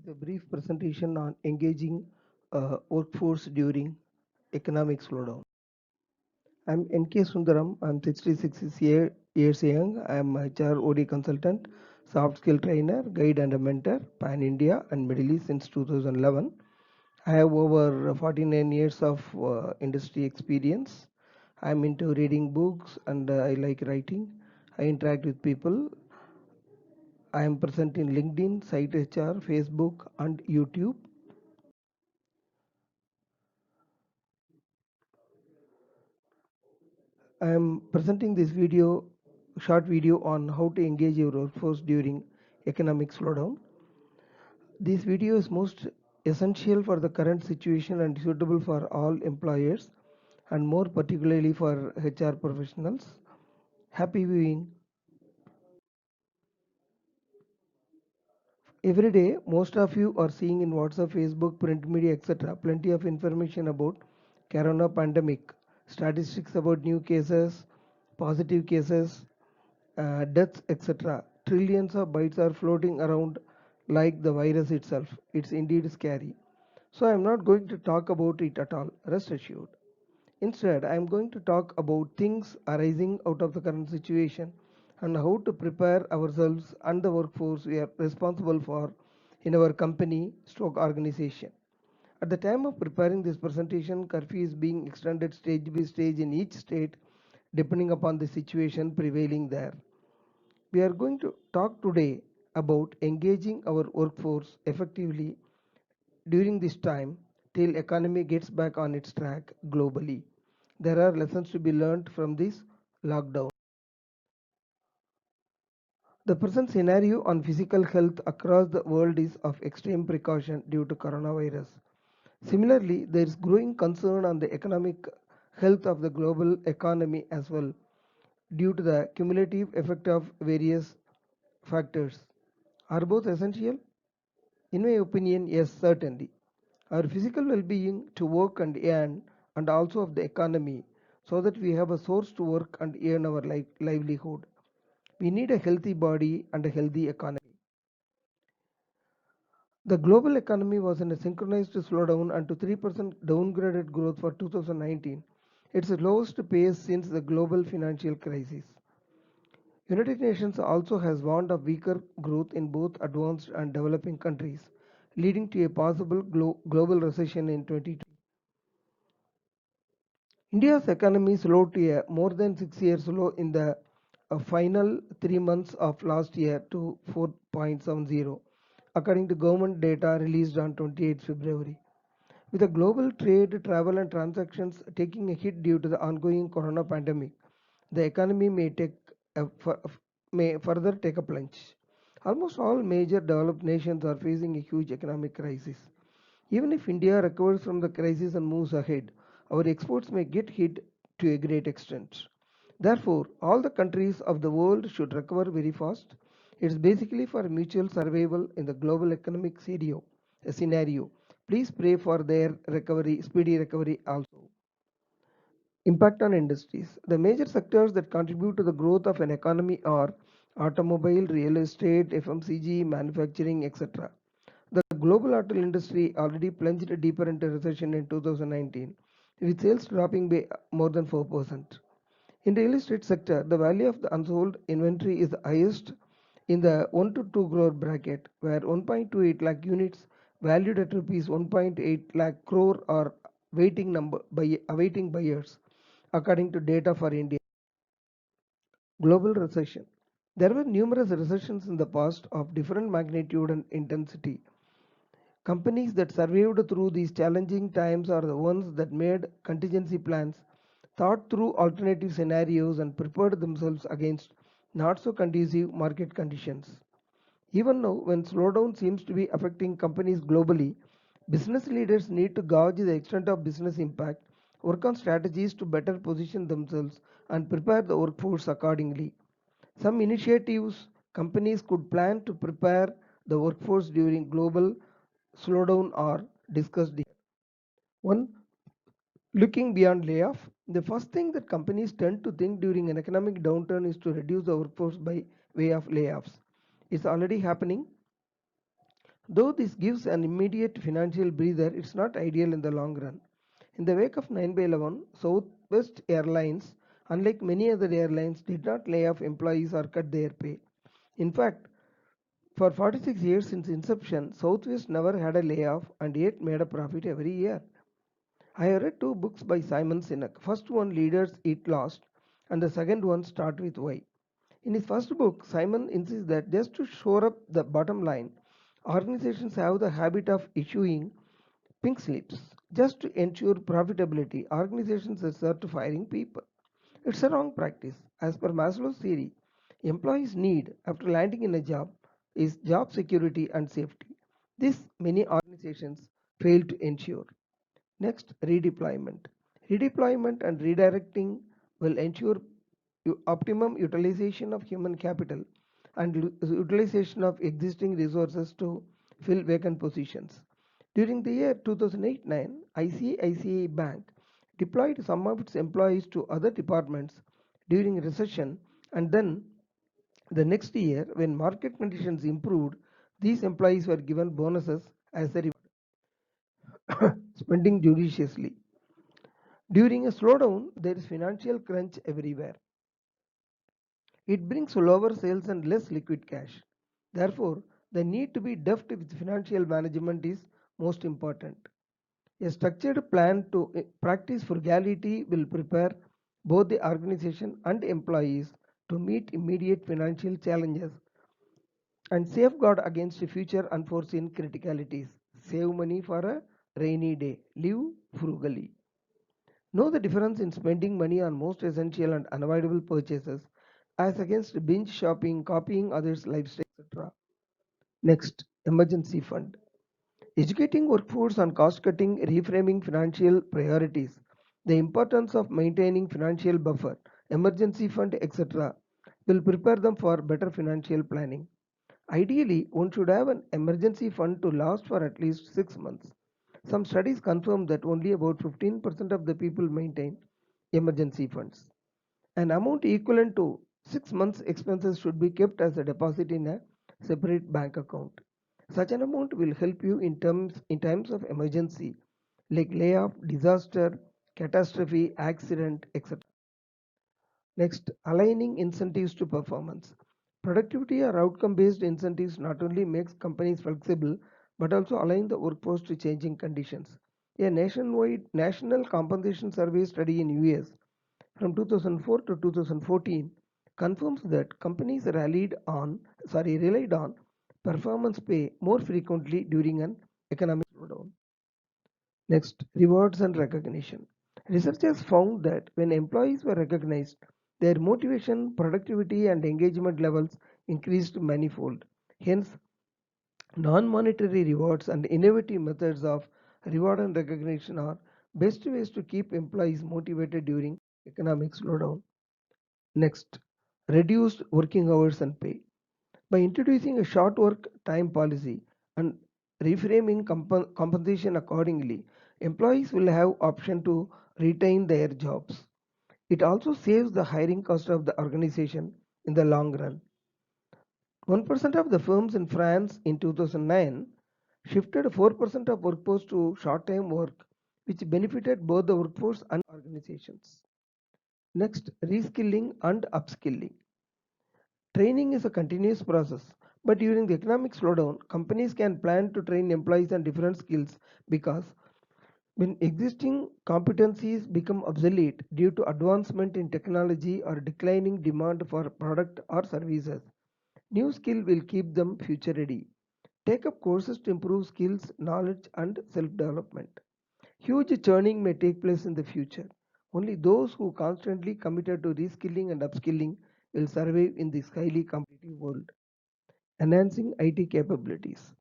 A brief presentation on engaging workforce during economic slowdown. I'm NK Sundaram. I'm 66 years young. I'm a HR OD consultant, soft skill trainer, guide and a mentor, pan India and Middle East since 2011. I have over 49 years of industry experience. I'm into reading books and I like writing. I interact with people. I am present in LinkedIn, Site HR, Facebook, and YouTube. I am presenting this short video on how to engage your workforce during economic slowdown. This video is most essential for the current situation and suitable for all employers and more particularly for HR professionals. Happy viewing. Every day, most of you are seeing in WhatsApp, Facebook, print media, etc. plenty of information about corona pandemic, statistics about new cases, positive cases, deaths, etc. Trillions of bytes are floating around like the virus itself. It's indeed scary. So I am not going to talk about it at all, rest assured. Instead, I am going to talk about things arising out of the current situation and how to prepare ourselves and the workforce we are responsible for in our company stroke organization. At the time of preparing this presentation, curfew is being extended stage by stage in each state depending upon the situation prevailing there. We are going to talk today about engaging our workforce effectively during this time till economy gets back on its track globally. There are lessons to be learned from this lockdown. The present scenario on physical health across the world is of extreme precaution due to coronavirus. Similarly, there is growing concern on the economic health of the global economy as well due to the cumulative effect of various factors. Are both essential? In my opinion, yes, certainly. Our physical well-being to work and earn and also of the economy so that we have a source to work and earn our livelihood. We need a healthy body and a healthy economy. The global economy was in a synchronized slowdown and to 3% downgraded growth for 2019. It's the lowest pace since the global financial crisis. United Nations also has warned of weaker growth in both advanced and developing countries, leading to a possible global recession in 2020. India's economy slowed to a more than 6 years low in the final 3 months of last year to 4.70, according to government data released on 28 February. With the global trade, travel and transactions taking a hit due to the ongoing corona pandemic, the economy may further take a plunge. Almost all major developed nations are facing a huge economic crisis. Even if India recovers from the crisis and moves ahead, our exports may get hit to a great extent. Therefore, all the countries of the world should recover very fast. It's basically for mutual survival in the global economic scenario. Please pray for their recovery, speedy recovery also. Impact on industries. The major sectors that contribute to the growth of an economy are automobile, real estate, FMCG, manufacturing, etc. The global auto industry already plunged deeper into recession in 2019, with sales dropping by more than 4%. In the real estate sector, the value of the unsold inventory is the highest in the 1 to 2 crore bracket, where 1.28 lakh units valued at rupees 1.8 lakh crore are awaiting buyers, according to data for India. Global recession. There were numerous recessions in the past of different magnitude and intensity. Companies that survived through these challenging times are the ones that made contingency plans, thought through alternative scenarios, and prepared themselves against not so conducive market conditions. Even now, when slowdown seems to be affecting companies globally, business leaders need to gauge the extent of business impact, work on strategies to better position themselves, and prepare the workforce accordingly. Some initiatives companies could plan to prepare the workforce during global slowdown are discussed here. One, looking beyond layoff. The first thing that companies tend to think during an economic downturn is to reduce the workforce by way of layoffs. It's already happening. Though this gives an immediate financial breather, it's not ideal in the long run. In the wake of 9/11, Southwest Airlines, unlike many other airlines, did not lay off employees or cut their pay. In fact, for 46 years since inception, Southwest never had a layoff and yet made a profit every year. I have read two books by Simon Sinek. First one, Leaders Eat Last, and the second one, Start with Why. In his first book, Simon insists that just to shore up the bottom line, organizations have the habit of issuing pink slips. Just to ensure profitability, organizations resort to firing people. It's a wrong practice. As per Maslow's theory, employees need after landing in a job is job security and safety. This many organizations fail to ensure. Next, redeployment. Redeployment and redirecting will ensure optimum utilization of human capital and utilization of existing resources to fill vacant positions. During the year 2008-9, ICICI Bank deployed some of its employees to other departments during recession, and then the next year when market conditions improved, these employees were given bonuses as a reward. Spending judiciously. During a slowdown, there is financial crunch everywhere. It brings lower sales and less liquid cash. Therefore, the need to be deft with financial management is most important. A structured plan to practice frugality will prepare both the organization and employees to meet immediate financial challenges and safeguard against future unforeseen criticalities. Save money for a rainy day. Live frugally. Know the difference in spending money on most essential and unavoidable purchases as against binge shopping, copying others' lifestyle, etc. Next, emergency fund. Educating workforce on cost cutting, reframing financial priorities, the importance of maintaining financial buffer, emergency fund, etc., will prepare them for better financial planning. Ideally, one should have an emergency fund to last for at least 6 months. Some studies confirm that only about 15% of the people maintain emergency funds. An amount equivalent to 6 months' expenses should be kept as a deposit in a separate bank account. Such an amount will help you in times of emergency like layoff, disaster, catastrophe, accident, etc. Next, aligning incentives to performance. Productivity or outcome based incentives not only makes companies flexible but also align the workforce to changing conditions. A nationwide national compensation survey study in US from 2004 to 2014 confirms that companies relied on performance pay more frequently during an economic slowdown. Next, rewards and recognition. Researchers found that when employees were recognized, their motivation, productivity, and engagement levels increased manifold. Hence, non monetary rewards and innovative methods of reward and recognition are best ways to keep employees motivated during economic slowdown. Next, reduced working hours and pay. By introducing a short work time policy and reframing compensation accordingly, employees will have option to retain their jobs. It also saves the hiring cost of the organization in the long run. 1% of the firms in France in 2009 shifted 4% of workforce to short-time work, which benefited both the workforce and organizations. Next, reskilling and upskilling. Training is a continuous process, but during the economic slowdown, companies can plan to train employees on different skills because when existing competencies become obsolete due to advancement in technology or declining demand for product or services, new skill will keep them future ready. Take up courses to improve skills, knowledge, and self development. Huge churning may take place in the future. Only those who constantly committed to reskilling and upskilling will survive in this highly competitive world. Enhancing IT capabilities.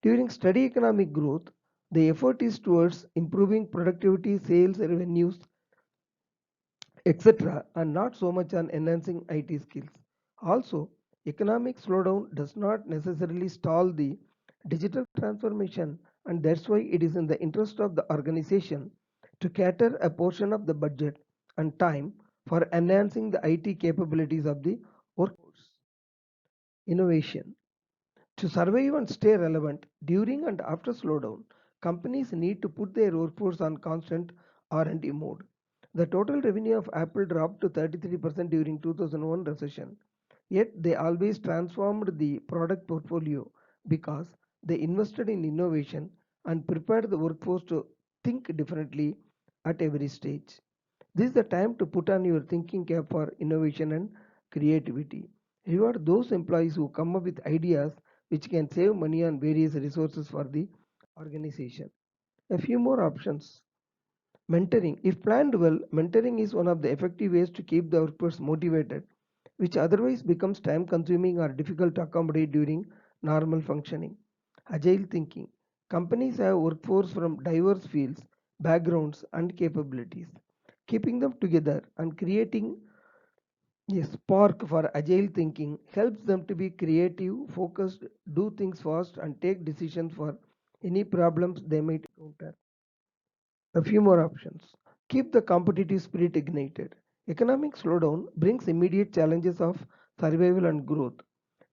During steady economic growth, the effort is towards improving productivity, sales, revenues, etc., and not so much on enhancing IT skills. Also, economic slowdown does not necessarily stall the digital transformation, and that's why it is in the interest of the organization to cater a portion of the budget and time for enhancing the IT capabilities of the workforce. Innovation. To survive and stay relevant during and after slowdown, companies need to put their workforce on constant R&D mode. The total revenue of Apple dropped to 33% during 2001 recession. Yet they always transformed the product portfolio because they invested in innovation and prepared the workforce to think differently at every stage. This is the time to put on your thinking cap for innovation and creativity. Reward those employees who come up with ideas which can save money on various resources for the organization. A few more options. Mentoring. If planned well, mentoring is one of the effective ways to keep the workforce motivated, which otherwise becomes time consuming or difficult to accommodate during normal functioning. Agile thinking. Companies have workforce from diverse fields, backgrounds, and capabilities. Keeping them together and creating a spark for agile thinking helps them to be creative, focused, do things fast, and take decisions for any problems they might encounter. A few more options. Keep the competitive spirit ignited. Economic slowdown brings immediate challenges of survival and growth.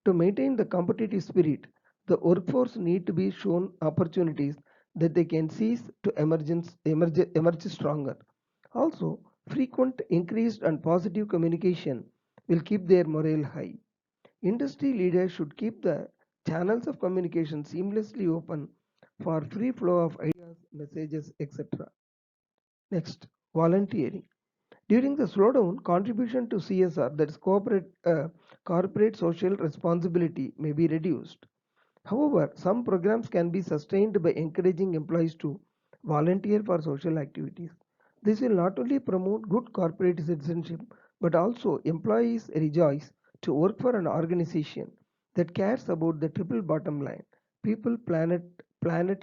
To maintain the competitive spirit, the workforce need to be shown opportunities that they can seize to emerge stronger. Also, frequent, increased, and positive communication will keep their morale high. Industry leaders should keep the channels of communication seamlessly open for free flow of ideas, messages, etc. Next, volunteering. During the slowdown, contribution to CSR, that is corporate social responsibility, may be reduced. However, some programs can be sustained by encouraging employees to volunteer for social activities. This will not only promote good corporate citizenship, but also employees rejoice to work for an organization that cares about the triple bottom line: people, planet,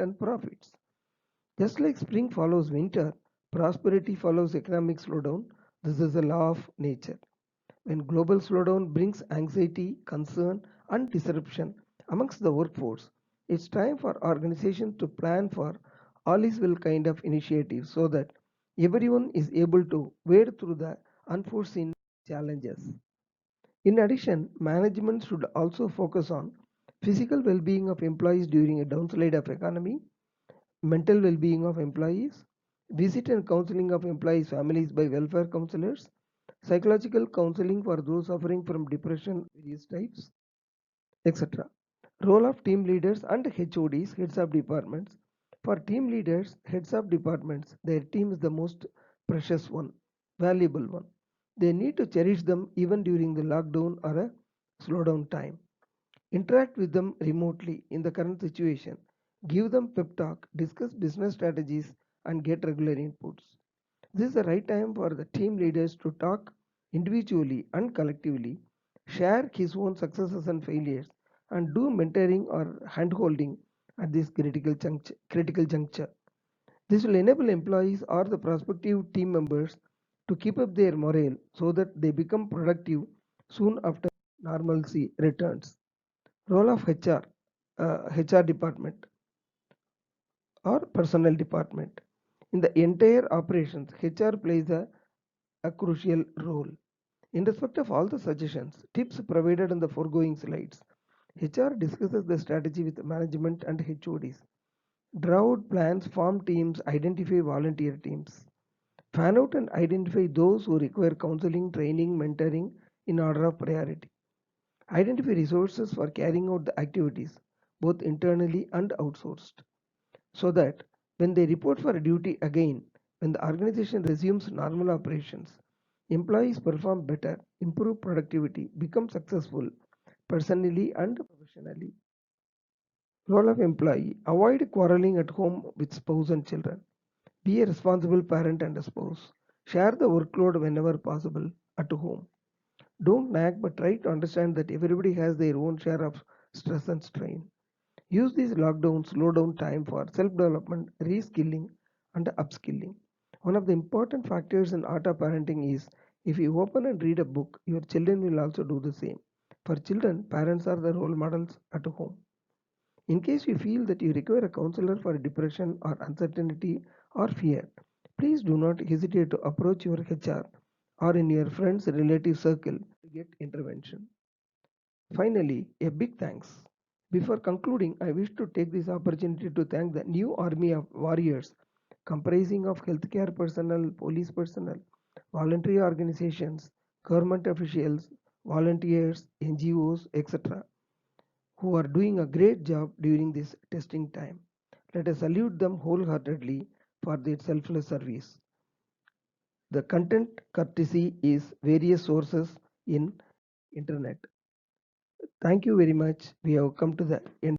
and profits. Just like spring follows winter, prosperity follows economic slowdown. This is a law of nature. When global slowdown brings anxiety, concern, and disruption amongst the workforce, it's time for organizations to plan for all is well kind of initiatives so that everyone is able to wade through the unforeseen challenges. In addition, management should also focus on physical well-being of employees during a downslide of economy, mental well-being of employees, visit and counseling of employees' families by welfare counselors, psychological counseling for those suffering from depression, various types, etc. Role of team leaders and HODs, heads of departments. For team leaders, heads of departments, their team is the most precious one, valuable one. They need to cherish them even during the lockdown or a slowdown time. Interact with them remotely in the current situation. Give them pep talk, discuss business strategies, and get regular inputs. This is the right time for the team leaders to talk individually and collectively, share his own successes and failures, and do mentoring or handholding at this critical juncture. This will enable employees or the prospective team members to keep up their morale so that they become productive soon after normalcy returns. Role of HR department or personnel department. In the entire operations, HR plays a crucial role. In respect of all the suggestions, tips provided in the foregoing slides, HR discusses the strategy with management and HODs. Draw out plans, form teams, identify volunteer teams. Fan out and identify those who require counseling, training, mentoring in order of priority. Identify resources for carrying out the activities, both internally and outsourced, so that when they report for duty again, when the organization resumes normal operations, employees perform better, improve productivity, become successful personally and professionally. Role of employee: avoid quarreling at home with spouse and children. Be a responsible parent and a spouse. Share the workload whenever possible at home. Don't nag, but try to understand that everybody has their own share of stress and strain. Use this lockdown, slow down time for self development, reskilling, and upskilling. One of the important factors in art of parenting is if you open and read a book, your children will also do the same. For children, parents are the role models at home. In case you feel that you require a counselor for depression or uncertainty or fear, please do not hesitate to approach your HR or in your friends' relative circle to get intervention. Finally, a big thanks. Before concluding, I wish to take this opportunity to thank the new army of warriors comprising of healthcare personnel, police personnel, voluntary organizations, government officials, volunteers, NGOs, etc., who are doing a great job during this testing time. Let us salute them wholeheartedly for their selfless service. The content courtesy is various sources in internet. Thank you very much. We have come to the end.